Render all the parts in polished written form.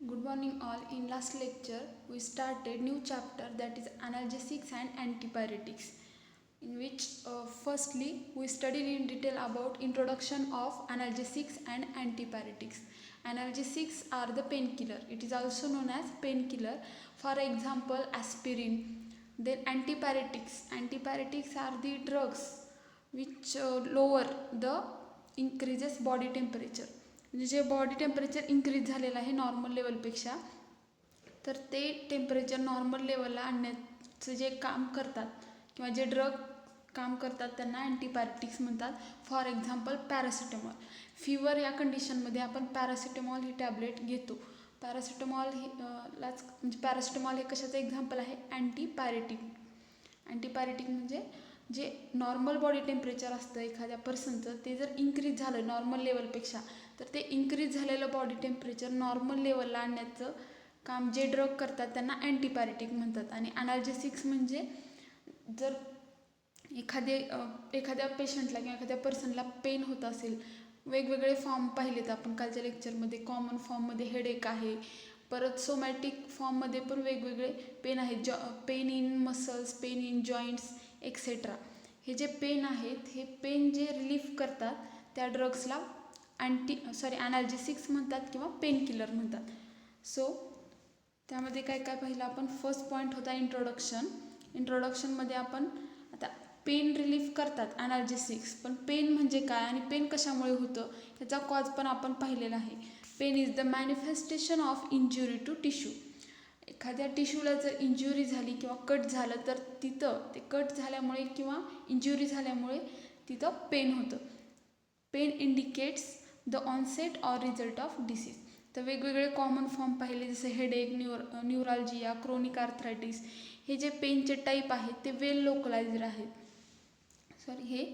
Good morning all. In last lecture we started new chapter, that is analgesics and antipyretics, in which firstly we studied in detail about introduction of analgesics and antipyretics. Analgesics are the painkiller. It is also known as painkiller. For example, aspirin. Then antipyretics are the drugs which lower the increases body temperature. म्हणजे जे body temperature increase झालेलं आहे normal लेवलपेक्षा, तर ते temperature normal लेवलला आणण्याचं जे काम करतात किंवा जे ड्रग काम करतात त्यांना अँटीपायरेटिक्स म्हणतात. For example paracetamol. फीवर या कंडिशनमध्ये आपण पॅरासिटामॉल ही टॅबलेट घेतो. पॅरासिटामॉल म्हणजे पॅरासिटामॉल हे कशाचं एक्झाम्पल आहे? अँटीपायरेटिक. अँटीपायरेटिक म्हणजे जे नॉर्मल बॉडी टेम्परेचर असतं एखाद्या पर्सनचं, ते जर इंक्रीज झालं नॉर्मल लेवलपेक्षा, तर ते इंक्रीज झालेलं बॉडी टेम्परेचर नॉर्मल लेवलला आणण्याचं काम जे ड्रग करतात त्यांना अँटीपायरेटिक म्हणतात. आणि अनाल्जेसिक्स म्हणजे जर एखाद्या पेशंटला किंवा एखाद्या पर्सनला पेन होत असेल, वेगवेगळे फॉर्म पाहिलेत आपण कालच्या लेक्चरमध्ये. कॉमन फॉर्ममध्ये हेडेक आहे, परत सोमॅटिक फॉर्ममध्ये पण वेगवेगळे पेन आहेत. Pen in muscles, pain in joints etcetera. हे जे पेन आहेत, हे पेन जे रिलीफ करतात त्या ड्रग्सला अनाल्जेसिक्स म्हणतात किंवा पेन किलर म्हणतात. सो त्यामध्ये काय काय पाहिलं आपण? फर्स्ट पॉईंट होता इंट्रोडक्शन. इंट्रोडक्शनमध्ये आपण आता पेन रिलीफ करतात अनाल्जेसिक्स, पण पेन म्हणजे काय आणि पेन कशामुळे होतं याचा कॉज पण आपण पाहिलेला आहे. Pain is the manifestation of injury to tissue. एखाद्या टिश्यूला जर इंज्युरी झाली किंवा कट झालं, तर तिथं ते कट झाल्यामुळे किंवा इंज्युरी झाल्यामुळे तिथं पेन होतं. Pain indicates the onset or result of disease. तर वेगवेगळे कॉमन फॉर्म पाहिले, जसे हेडेक, न्यूराल्जिया, क्रोनिक आर्थरायटिस. हे जे पेनचे टाईप आहेत ते वेल लोकलाइज्ड आहेत. हे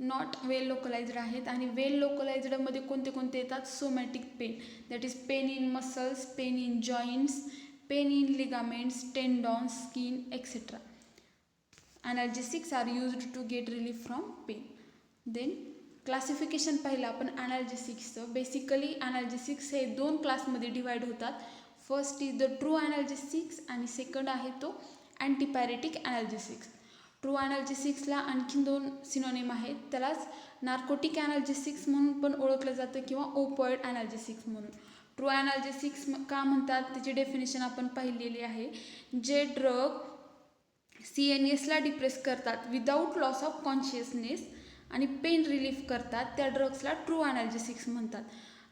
नॉट वेल लोकलाइज्ड आहेत. आणि वेल लोकलाइज्डमध्ये कोणते कोणते येतात? Somatic pain, that is pain in muscles, pain in joints, pain in ligaments, tendons, skin etcetera. Analgesics are used to get relief from pain. Then classification पाहिलं आपण अनाल्जेसिक्सचं. बेसिकली अनाल्जेसिक्स हे 2 क्लासमध्ये डिवाइड होतात. फर्स्ट इज द ट्रू अनाल्जेसिक्स आणि second आहे तो अँटीपायरेटिक अनाल्जेसिक्स. True अनाल्जेसिक्सला आणखीन 2 synonym आहेत. त्यालाच नार्कोटिक अनाल्जेसिक्स म्हणून पण ओळखलं जातं किंवा ओपॉइड अनाल्जेसिक्स म्हणून. ट्रू अनाल्जेसिक्स का म्हणतात त्याची डेफिनेशन आपण पाहिलेली आहे. जे ड्रग CNSला डिप्रेस करतात विदाऊट लॉस ऑफ कॉन्शियसनेस आणि पेन रिलीफ करतात, त्या ड्रग्सला ट्रू अनाल्जेसिक्स म्हणतात.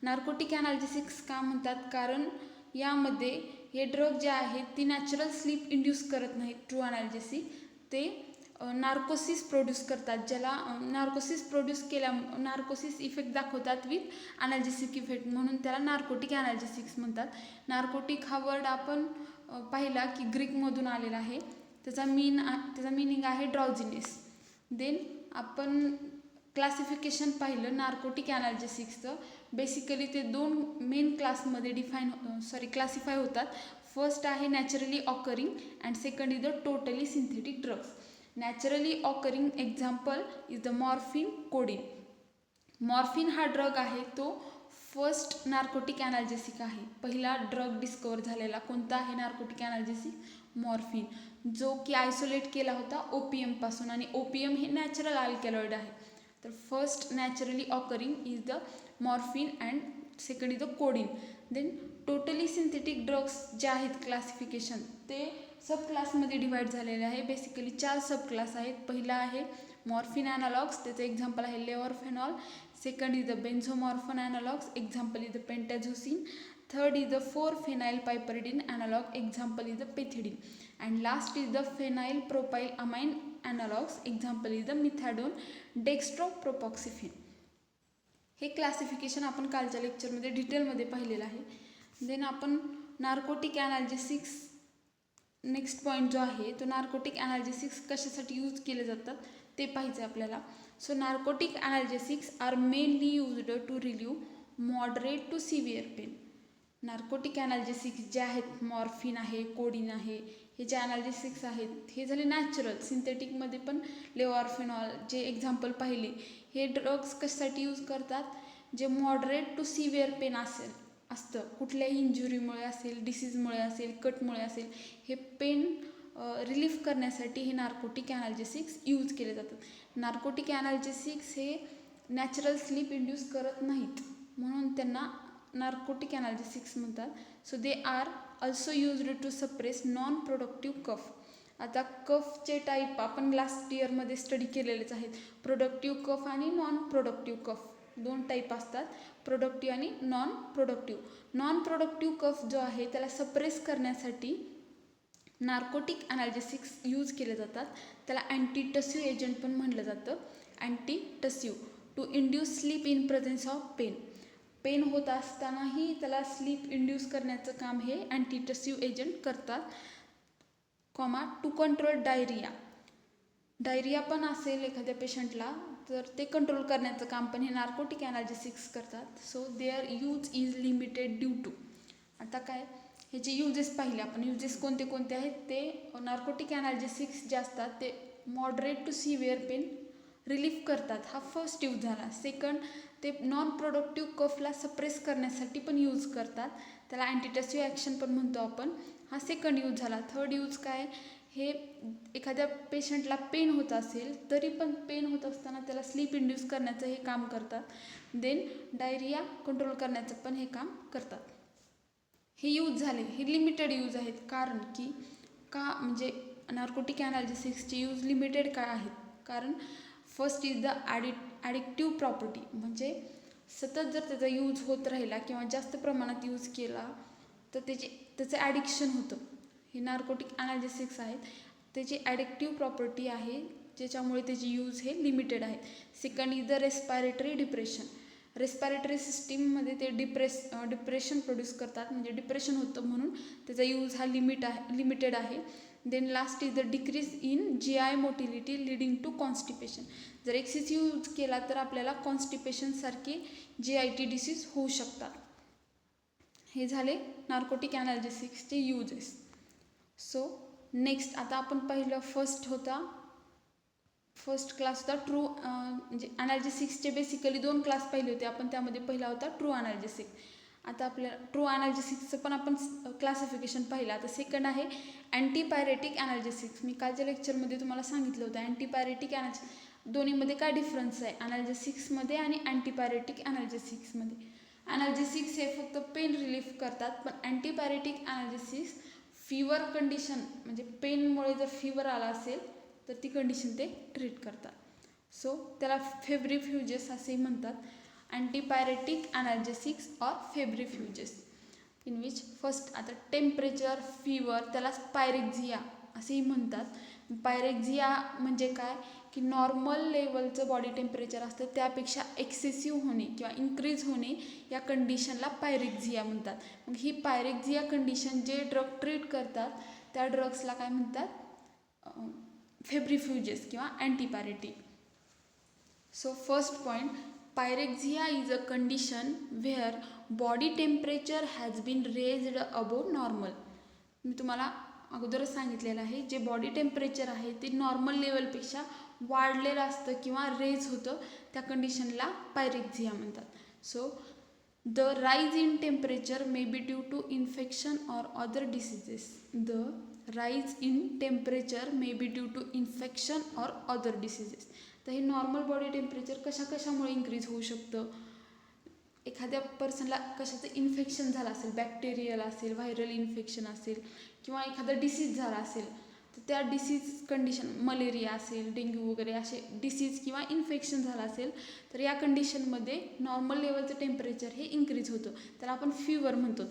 नार्कोटिक अनाल्जेसिक्स का म्हणतात? कारण यामध्ये हे ड्रग जे आहेत ती नॅचरल स्लीप इंड्यूस करत नाहीत. ट्रू अनाल्जेसिक ते नार्कोसिस प्रोड्यूस करतात, ज्याला नार्कोसिस इफेक्ट दाखवतात विथ अनाल्जेसिक इफेक्ट, म्हणून त्याला नार्कोटिक अनाल्जेसिक्स म्हणतात. नार्कोटिक हा वर्ड आपण पाहिला की ग्रीकमधून आलेला आहे. त्याचा मिनिंग आहे ड्राउझिनेस. देन आपण क्लासिफिकेशन पाहिलं नार्कोटिक अनाल्जेसिक्सचं. बेसिकली ते 2 मेन क्लासमध्ये क्लासिफाय होतात. फर्स्ट आहे naturally occurring and second is the totally synthetic drugs. Naturally occurring example is the morphine, codeine. Morphine हा ड्रग आहे तो फर्स्ट नार्कोटिक अनाल्जेसिक आहे. पहिला ड्रग डिस्कवर झालेला कोणता आहे नार्कोटिक अनाल्जेसिक? मॉर्फिन, जो की आयसोलेट केला होता ओपियमपासून. आणि ओपियम हे नॅचरल अल्कॅलॉइड आहे. तर first naturally occurring is the morphine and second is the codeine. Then totally synthetic drugs जे आहेत क्लासिफिकेशन ते सब क्लासमध्ये डिवाइड झालेले आहे. बेसिकली 4 सब क्लास आहेत. पहिला आहे मॉर्फिन ॲनालॉग्स, त्याचं एक्झाम्पल आहे levorphanol. Second is the benzomorphan analogues, example is the pentazocine. Third is the four phenylpiperidine analogue, example is the pethidine. And last is the phenyl propyl amine analogues, example is the methadone, dextropropoxyphene. हे classification आपण कालच्या लेक्चरमध्ये डिटेलमध्ये पाहिलेलं आहे. Then आपण narcotic अनाल्जेसिक्स next point जो आहे तो नार्कोटिक अनाल्जेसिक्स कशासाठी यूज केले जातात ते पाहिजे आपल्याला. So narcotic analgesics are mainly used to relieve moderate to severe pain. Narcotic analgesics जे आहेत, मॉर्फिन आहे, कोडीन आहे, हे जे अनाल्जेसिक्स आहेत हे झाले नॅचरल. सिंथेटिकमध्ये पण लेवॉरफेनॉल जे एक्झाम्पल पाहिले, हे ड्रग्स कशासाठी यूज करतात? जे मॉडरेट टू सिव्हिअर पेन असेल असतं, कुठल्याही इंजुरीमुळे असेल, डिसीजमुळे असेल, कटमुळे असेल, हे पेन रिलीफ करण्यासाठी हे नार्कोटिक ॲनाल्जेसिक्स यूज केले जातात. नार्कोटिक ॲनाल्जेसिक्स हे नॅचरल स्लीप इंड्यूस करत नाहीत, म्हणून त्यांना नार्कोटिक ॲनाल्जेसिक्स म्हणतात. So they are also used to suppress non productive cough. आता कफचे टाईप आपण लास्ट इयरमध्ये स्टडी केलेलेच आहेत. प्रोडक्टिव्ह कफ आणि नॉन प्रोडक्टिव्ह कफ दोन टाईप असतात, प्रोडक्टिव्ह आणि नॉन प्रोडक्टिव्ह. नॉन प्रोडक्टिव्ह कफ जो आहे त्याला सप्रेस करण्यासाठी नार्कोटिक ॲनाल्जेसिक्स यूज केले जातात. त्याला अँटीटसिव्ह एजंट पण म्हटलं जातं, antitussive, to induce sleep in presence of pain. Pain होत असतानाही त्याला स्लीप इंड्यूस करण्याचं काम हे अँटीटसिव्ह एजंट करतात. To control diarrhoea. डायरिया पण असेल एखाद्या पेशंटला तर ते कंट्रोल करण्याचं काम पण हे नार्कोटिक ॲनाल्जेसिक्स करतात. So their use is limited due to. आता काय ह्याचे युजेस पाहिले आपण, युजेस कोणते कोणते आहेत ते, नार्कोटिक ॲनाल्जेसिक्स जे असतात ते moderate to severe pain relief करतात, हा फर्स्ट यूज झाला. सेकंड, ते नॉन प्रोडक्टिव्ह कफला सप्रेस करण्यासाठी पण यूज करतात, त्याला अँटीटसिव्ह ॲक्शन पण म्हणतो आपण, हा सेकंड यूज झाला. थर्ड यूज काय, हे एखाद्या पेशंटला पेन होत असेल तरी पण पेन होत असताना त्याला स्लीप इंड्यूस करण्याचं हे काम करतात. देन डायरिया कंट्रोल करण्याचं पण हे काम करतात. हे यूज झाले, हे लिमिटेड यूज आहेत. कारण की का म्हणजे नार्कोटिक ॲनाल्जेसिक्सचे यूज लिमिटेड काय आहेत, कारण first is the addictive property. म्हणजे सतत जर त्याचा यूज होत राहिला किंवा जास्त प्रमाणात यूज केला तर त्याचं ॲडिक्शन होतं. हे नार्कोटिक ॲनाल्जेसिक्स आहेत, त्याची ॲडिक्टिव्ह प्रॉपर्टी आहे ज्याच्यामुळे त्याची यूज हे लिमिटेड आहे. Second is the respiratory depression. Respiratory सिस्टीममध्ये ते डिप्रेशन प्रोड्यूस करतात, म्हणजे डिप्रेशन होतं म्हणून त्याचा यूज हा लिमिटेड आहे. Then last is the decrease in GI motility leading to constipation. जर एक्सेसिव्ह यूज केला तर आपल्याला कॉन्स्टिपेशनसारखे GIT डिसीज होऊ शकतात. हे झाले नार्कोटिक ॲनाल्जेसिक्सचे यूजेस. सो नेक्स्ट आता आपण पहिलं फर्स्ट क्लास होता ट्रू, म्हणजे ॲनाल्जेसिक्सचे बेसिकली 2 क्लास पाहिले होते आपण, त्यामध्ये पहिला होता ट्रू ॲनाल्जेसिक. आता आपल्या ट्रू ॲनाल्जेसिक्सचं पण आपण क्लासिफिकेशन पाहिलं. आता सेकंड आहे अँटीपायरेटिक ॲनाल्जेसिक्स. मी कालच्या लेक्चरमध्ये तुम्हाला सांगितलं होतं अँटीपायरेटिक दोन्हीमध्ये काय डिफरन्स आहे ॲनाल्जेसिक्समध्ये आणि अँटीपायरेटिक ॲनाल्जेसिक्समध्ये. ॲनाल्जेसिक्स हे फक्त पेन रिलीफ करतात, पण अँटीपायरेटिक ॲनाल्जेसिक्स फीवर कंडिशन, म्हणजे पेनमुळे जर फीवर आला असेल तर ती कंडिशन ते ट्रीट करतात. सो त्याला फेब्रिफ्युजेस असेही म्हणतात. अँटीपायरेटिक analgesics or फेब्रिफ्युजेस in which first, आता टेम्परेचर, फीवर, त्याला पायरेक्झिया असेही म्हणतात. पायरेक्झिया म्हणजे काय की नॉर्मल लेवलचं बॉडी टेम्परेचर असतं त्यापेक्षा एक्सेसिव्ह होणे किंवा इन्क्रीज होणे या कंडिशनला पायरेक्झिया म्हणतात. मग ही पायरेक्झिया कंडिशन जे ड्रग ट्रीट करतात त्या ड्रग्सला काय म्हणतात, फेब्रिफ्युजेस किंवा antipyretic. So first point, pyrexia is a condition where body temperature has been raised above normal. मी तुम्हाला अगोदरच सांगितलेलं आहे, जे बॉडी टेम्परेचर आहे ते नॉर्मल लेवलपेक्षा वाढलेलं असतं किंवा रेज होतं, त्या कंडिशनला पायरेक्झिया म्हणतात. So the rise in temperature may be due to infection or other diseases. The rise in temperature may be due to infection or other diseases. तर हे नॉर्मल बॉडी टेम्परेचर कशामुळे इन्क्रीज होऊ शकतं, एखाद्या पर्सनला कशाचं इन्फेक्शन झालं असेल, बॅक्टेरियल असेल, व्हायरल इन्फेक्शन असेल किंवा एखादा डिसीज झाला असेल तर त्या डिसीज कंडिशन, मलेरिया असेल, डेंग्यू वगैरे असे डिसीज किंवा इन्फेक्शन झालं असेल तर या कंडिशनमध्ये नॉर्मल लेवलचं टेम्परेचर हे इन्क्रीज होतं, त्याला आपण फीवर म्हणतो.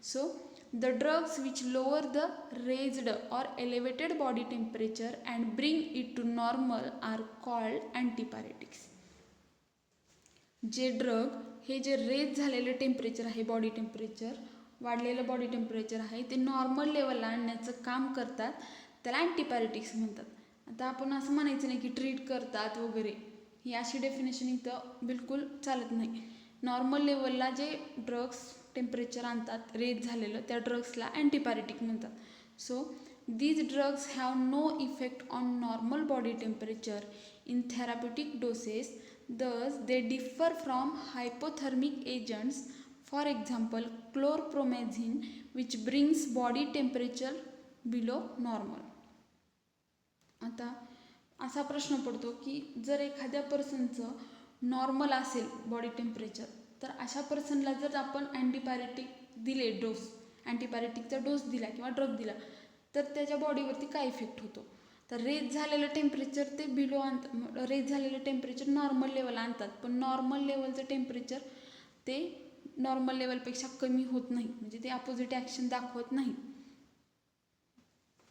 So the drugs which lower the raised or elevated body temperature and bring it to normal are called antipyretics. जे ड्रग हे जे रेज झालेलं टेम्परेचर आहे, बॉडी टेम्परेचर वाढलेलं बॉडी टेम्परेचर आहे ते नॉर्मल लेवलला आणण्याचं काम करतात, त्याला अँटीपायरेटिक्स म्हणतात. आता आपण असं म्हणायचं नाही की ट्रीट करतात वगैरे, ही अशी डेफिनेशन इथं बिलकुल चालत नाही. नॉर्मल लेवलला जे ड्रग्स टेम्परेचर आणतात रेज झालेलं त्या ड्रग्सला अँटीपायरेटिक म्हणतात. So these drugs have no effect on normal body temperature in therapeutic doses, thus they differ from hypothermic agents for example chlorpromazine which brings body temperature below normal. आता असा प्रश्न पडतो की जर एखाद्या पर्सनचं नॉर्मल असेल बॉडी टेम्परेचर, तर अशा पर्सनला जर आपण अँटीपायरेटिक दिले डोस, अँटीपायरेटिकचा डोस दिला किंवा ड्रग दिला, तर त्याच्या बॉडीवरती काय इफेक्ट होतो. तर रेज झालेलं टेम्परेचर ते बिलो रेज झालेलं टेम्परेचर नॉर्मल लेवल आणतात, पण नॉर्मल लेवलचं टेम्परेचर ते नॉर्मल लेवलपेक्षा कमी होत नाही, म्हणजे ते अपोजिट ॲक्शन दाखवत नाही.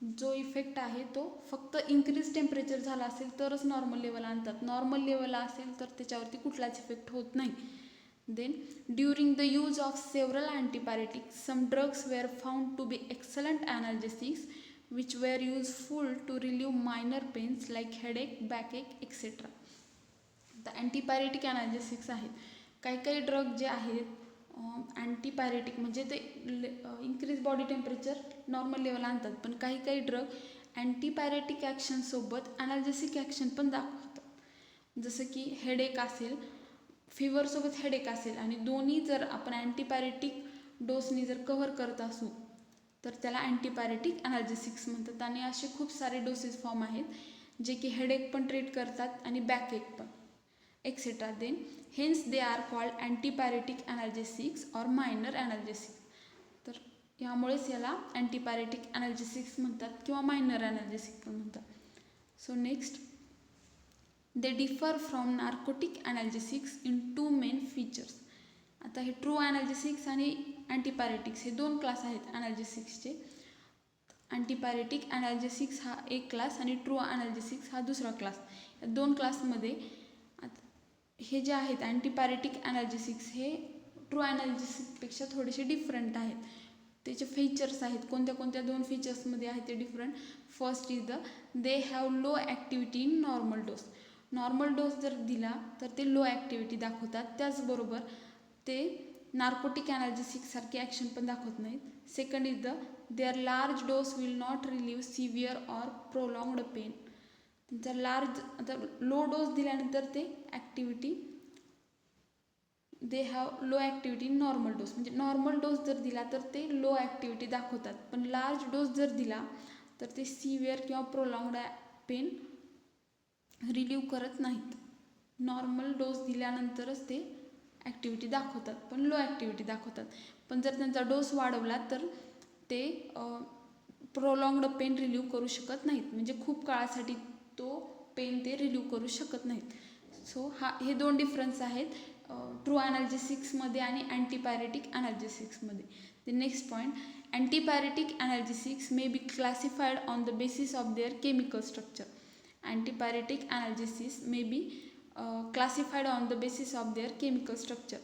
जो इफेक्ट आहे तो फक्त इन्क्रीज टेम्परेचर झाला असेल तरच नॉर्मल लेवल आणतात. नॉर्मल लेवल असेल तर त्याच्यावरती कुठलाच इफेक्ट होत नाही. Then during the use of several antipyretics some drugs were found to be excellent analgesics which were useful to relieve minor pains like headache, backache, etc. The अँटीपायरेटिक ॲनाल्जेसिक्स आहेत. काही drug जे आहेत अँटीपायरेटिक म्हणजे ते increase body temperature normal level आणतात, पण काही drug अँटीपायरेटिक ॲक्शनसोबत ॲनाल्जेसिक action पण दाखवतात. जसं की हेडेक असेल, फिवरसोबत हेडेक असेल आणि दोन्ही जर आपण अँटीपायरेटिक डोसनी जर कव्हर करत असू तर त्याला अँटीपायरेटिक ॲनाल्जेसिक्स म्हणतात. आणि असे खूप सारे डोसेस फॉर्म आहेत जे की हेडेक पण ट्रीट करतात आणि बॅकएक पण etcetera. Then hence they are called antipyretic analgesics or minor analgesics. तर यामुळेच याला अँटीपायरेटिक ॲनाल्जेसिक्स म्हणतात किंवा मायनर ॲनाल्जेसिक्स पण म्हणतात. So next, they differ from narcotic analgesics in 2 main features. आता हे ट्रू ॲनाल्जेसिक्स आणि अँटीपायरेटिक्स हे 2 क्लास आहेत ॲनाल्जेसिक्सचे. अँटीपायरेटिक ॲनाल्जेसिक्स हा एक क्लास आणि ट्रू ॲनाल्जेसिक्स हा दुसरा क्लास. या 2 क्लासमध्ये हे जे आहेत अँटीपायरेटिक ॲनाल्जेसिक्स हे ट्रू ॲनाल्जेसिक्सपेक्षा थोडेसे डिफरंट आहेत. त्याचे फीचर्स आहेत, कोणत्या 2 फीचर्समध्ये आहेत ते different. First is they have low activity in normal dose. Normal dose जर दिला तर ते लो ॲक्टिव्हिटी दाखवतात, त्याचबरोबर ते नार्कोटिक ॲनाल्जेसिक्ससारखी ॲक्शन पण दाखवत नाहीत. Second is their large dose will not relieve severe or prolonged pain. जर आता लो डोस दिल्यानंतर ते activity they have low activity in normal dose, म्हणजे नॉर्मल डोस जर दिला तर ते लो ॲक्टिव्हिटी दाखवतात, पण लार्ज डोस जर दिला तर ते सिव्हिअर किंवा प्रोलॉंग्ड पेन रिलीव्ह करत नाहीत. नॉर्मल डोस दिल्यानंतरच ते ॲक्टिव्हिटी दाखवतात, पण लो ॲक्टिव्हिटी दाखवतात. पण जर त्यांचा डोस वाढवला तर ते प्रोलॉंग्ड पेन रिलीव्ह करू शकत नाहीत, म्हणजे खूप काळासाठी तो पेन ते रिलीव्ह करू शकत नाहीत. सो हे 2 डिफरन्स आहेत ट्रू ॲनाल्जेसिक्समध्ये आणि अँटीपायरेटिक ॲनाल्जेसिक्समध्ये. The next point, antipyretic analgesics may be classified on the basis of their chemical structure. Antipyretic analgesics may be classified on the basis of their chemical structure.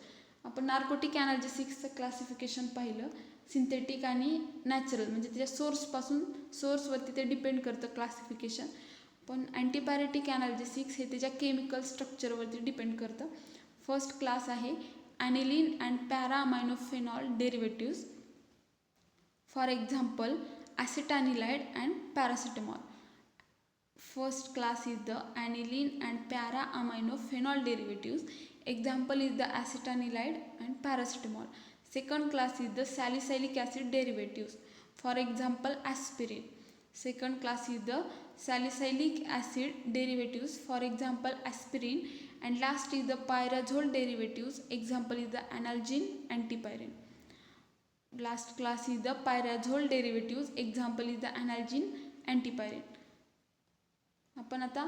आपण narcotic ॲनाल्जेसिक्सचं classification पाहिलं, synthetic आणि natural, म्हणजे त्याच्या सोर्सवरती ते depend करतं classification. पण अँटीपायरेटिक analgesics हे त्याच्या केमिकल स्ट्रक्चरवरती डिपेंड करतं. फर्स्ट क्लास आहे aniline and para aminophenol derivatives. For example acetanilide and paracetamol. First class is the aniline and para-aminophenol derivatives. Example is the acetanilide and paracetamol. Second class is the salicylic acid derivatives. For example, aspirin. Second class is the salicylic acid derivatives. For example, aspirin. And last is the pyrazole derivatives. Example is the analgin, antipyrin. Last class is the pyrazole derivatives. Example is the analgin, antipyrin. आपण आता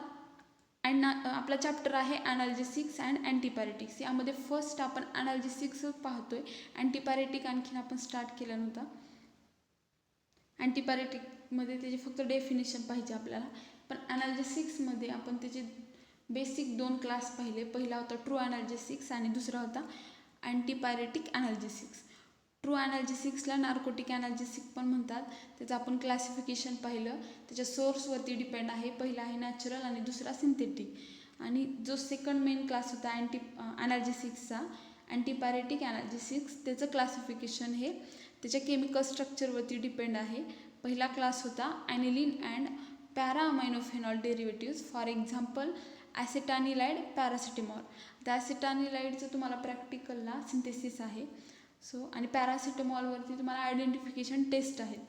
आपला chapter आहे ॲनाल्जेसिक्स and अँटीपायरेटिक्स. यामध्ये first आपण ॲनाल्जेसिक्स पाहतोय, अँटीपायरेटिक आणखीन आपण start केला नव्हता. अँटीपायरेटिकमध्ये त्याचे फक्त डेफिनेशन पाहिजे आपल्याला, पण ॲनाल्जेसिक्समध्ये आपण त्याचे बेसिक 2 क्लास पाहिले. पहिला होता ट्रू ॲनाल्जेसिक्स आणि दुसरा होता अँटीपायरेटिक ॲनाल्जेसिक्स. ट्रू ॲनाल्जेसिक्सला नार्कोटिक ॲनाल्जेसिक पण म्हणतात. त्याचं आपण क्लासिफिकेशन पाहिलं, त्याच्या सोर्सवरती डिपेंड आहे. पहिला आहे नॅचरल आणि दुसरा सिंथेटिक. आणि जो सेकंड मेन क्लास होता ॲनाल्जेसिक्सचा अँटीपायरेटिक ॲनाल्जेसिक्स, त्याचं क्लासिफिकेशन हे त्याच्या केमिकल स्ट्रक्चरवरती डिपेंड आहे. पहिला क्लास होता aniline and para aminophenol derivatives. For example acetanilide, paracetamol. त्या ॲसिटानिलाइडचं तुम्हाला प्रॅक्टिकलला सिंथेसिस आहे. सो आणि पॅरासिटामॉलवरती तुम्हाला आयडेंटिफिकेशन टेस्ट आहेत.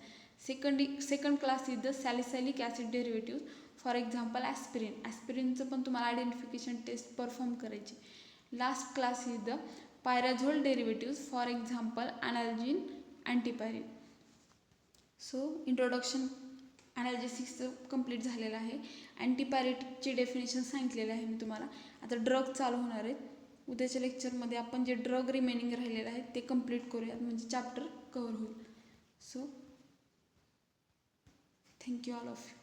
Second class is the salicylic acid derivative, for example ॲस्पिरिनचं पण तुम्हाला आयडेंटिफिकेशन टेस्ट परफॉर्म करायची. Last class is the pyrazole derivative, for example analgin, antipyrine. So introduction ॲनाल्जेसिक्सचं कंप्लीट झालेलं आहे. अँटीपायरेटिकची डेफिनेशन सांगितलेलं आहे मी तुम्हाला. आता ड्रग चालू होणार आहेत. उद्याच्या लेक्चरमध्ये आपण जे ड्रग रिमेनिंग राहिलेलं आहे ते कंप्लीट करूयात, म्हणजे चॅप्टर कव्हर होईल. So thank you all of you.